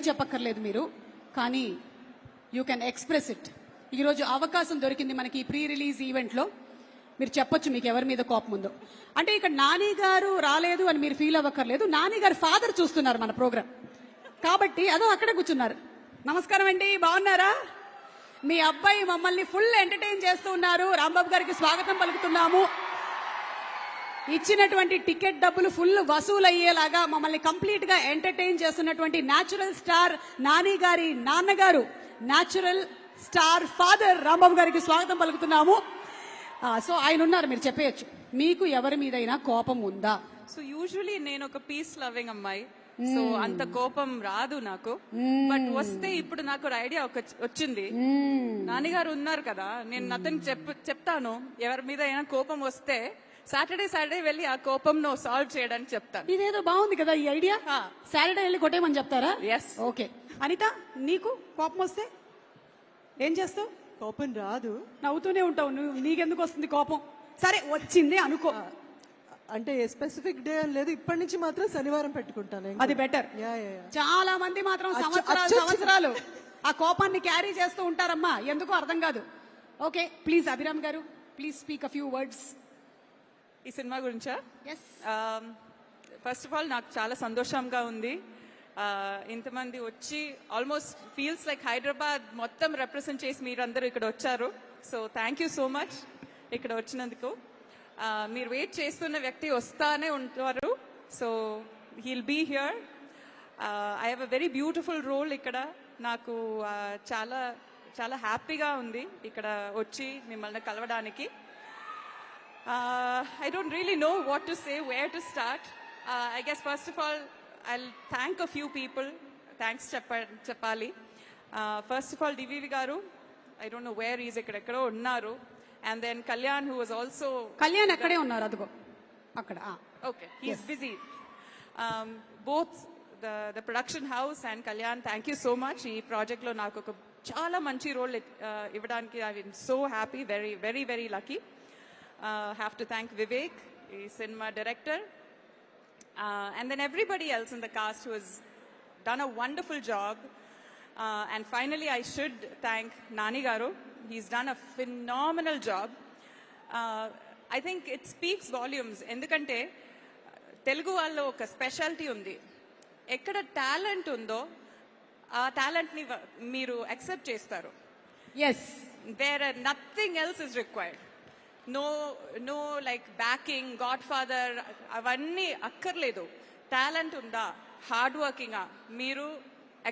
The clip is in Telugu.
చెప్పక్కర్లేదు మీరు, కానీ యూ కెన్ ఎక్స్ప్రెస్ ఇట్. ఈరోజు అవకాశం దొరికింది మనకి ఈ ప్రీ రిలీజ్ ఈవెంట్లో. మీరు చెప్పొచ్చు మీకు ఎవరి మీద కోపం ఉందో. అంటే ఇక్కడ నాని గారు రాలేదు అని మీరు ఫీల్ అవ్వక్కర్లేదు. నాని గారు ఫాదర్ చూస్తున్నారు మన ప్రోగ్రామ్ కాబట్టి అదో అక్కడే కూర్చున్నారు. నమస్కారం అండి, బాగున్నారా? మీ అబ్బాయి మమ్మల్ని ఫుల్ ఎంటర్టైన్ చేస్తూ ఉన్నారు. రాంబాబు గారికి స్వాగతం పలుకుతున్నాము. ఇచ్చినటువంటి టికెట్ డబ్బులు ఫుల్ వసూలు అయ్యేలాగా మమ్మల్ని కంప్లీట్ గా ఎంటర్టైన్ చేస్తున్నటువంటి న్యాచురల్ స్టార్ నాని గారి నాన్నగారు, న్యాచురల్ స్టార్ ఫాదర్ రాంబాబు గారికి స్వాగతం పలుకుతున్నాము. సో ఆయన ఉన్నారు, మీరు చెప్పేయచ్చు మీకు ఎవరి మీదైనా కోపం ఉందా? సో యూజువలీ నేను ఒక పీస్ లవింగ్ అమ్మాయి, సో అంత కోపం రాదు నాకు. బట్ వస్తే ఇప్పుడు నాకు ఒక ఐడియా వచ్చింది. నాన్నగారు ఉన్నారు కదా, నేను అతనికి చెప్తాను ఎవరి మీద అయినా కోపం వస్తే సాటర్డే వెళ్ళి ఆ కోపం సాల్వ్ చేయడానికి చెప్తాను. ఇదేదో బాగుంది కదా ఈ ఐడియా. సాటర్డే వెళ్ళి కొట్టేయమని చెప్తారా? ఎస్. ఓకే. అనిత, నీకు కోపం వస్తే ఏం చేస్తావు? కోపం రాదు, నవ్వుతూనే ఉంటావు. నీకెందుకు వస్తుంది కోపం? సరే వచ్చింది అనుకో. అంటే స్పెసిఫిక్ డే అని లేదు, ఇప్పటి నుంచి మాత్రం శనివారం పెట్టుకుంటాను. అది బెటర్. చాలా మంది మాత్రం సంవత్సరాలు ఆ కోపాన్ని క్యారీ చేస్తూ ఉంటారమ్మా, ఎందుకో అర్థం కాదు. ఓకే, ప్లీజ్ అభిరామ్ గారు, please speak a few words ఈ సినిమా గురించా? ఎస్. ఫస్ట్ ఆఫ్ ఆల్ నాకు చాలా సంతోషంగా ఉంది. ఇంతమంది వచ్చి ఆల్మోస్ట్ ఫీల్స్ లైక్ హైదరాబాద్ మొత్తం రిప్రజెంట్ చేసి మీరందరూ ఇక్కడ వచ్చారు. So thank you so much ఇక్కడ వచ్చినందుకు. మీరు వెయిట్ చేస్తున్న వ్యక్తి వస్తానే ఉంటారు. So he'll be here. I have a very beautiful role ఇక్కడ. నాకు చాలా చాలా హ్యాపీగా ఉంది ఇక్కడ వచ్చి మిమ్మల్ని కలవడానికి. I don't really know what to say, where to start. I guess first of all, I'll thank a few people. Thanks Chapali. First of all, DVV garu. I don't know where he is. Ekkadekado unnaru. And then Kalyan, who was also. Kalyan akkade unnaru adugo. Akkada. Okay, he's busy. Both the production house and Kalyan, thank you so much. Ee project lo naaku oka chaala manchi role ivvadaniki I'm so happy, very very very lucky. Have to thank Vivek, cinema director, and then everybody else in the cast who has done a wonderful job. And finally, I should thank Nani Garu. He's done a phenomenal job. I think it speaks volumes. Endukante Telugu vallo oka specialty undi. Ekkada talent undo, aa talent ni meeru accept chestaru. Yes. There nothing else is required. No like backing, godfather, avanni akkarledu. Talent unda, hard working, meeru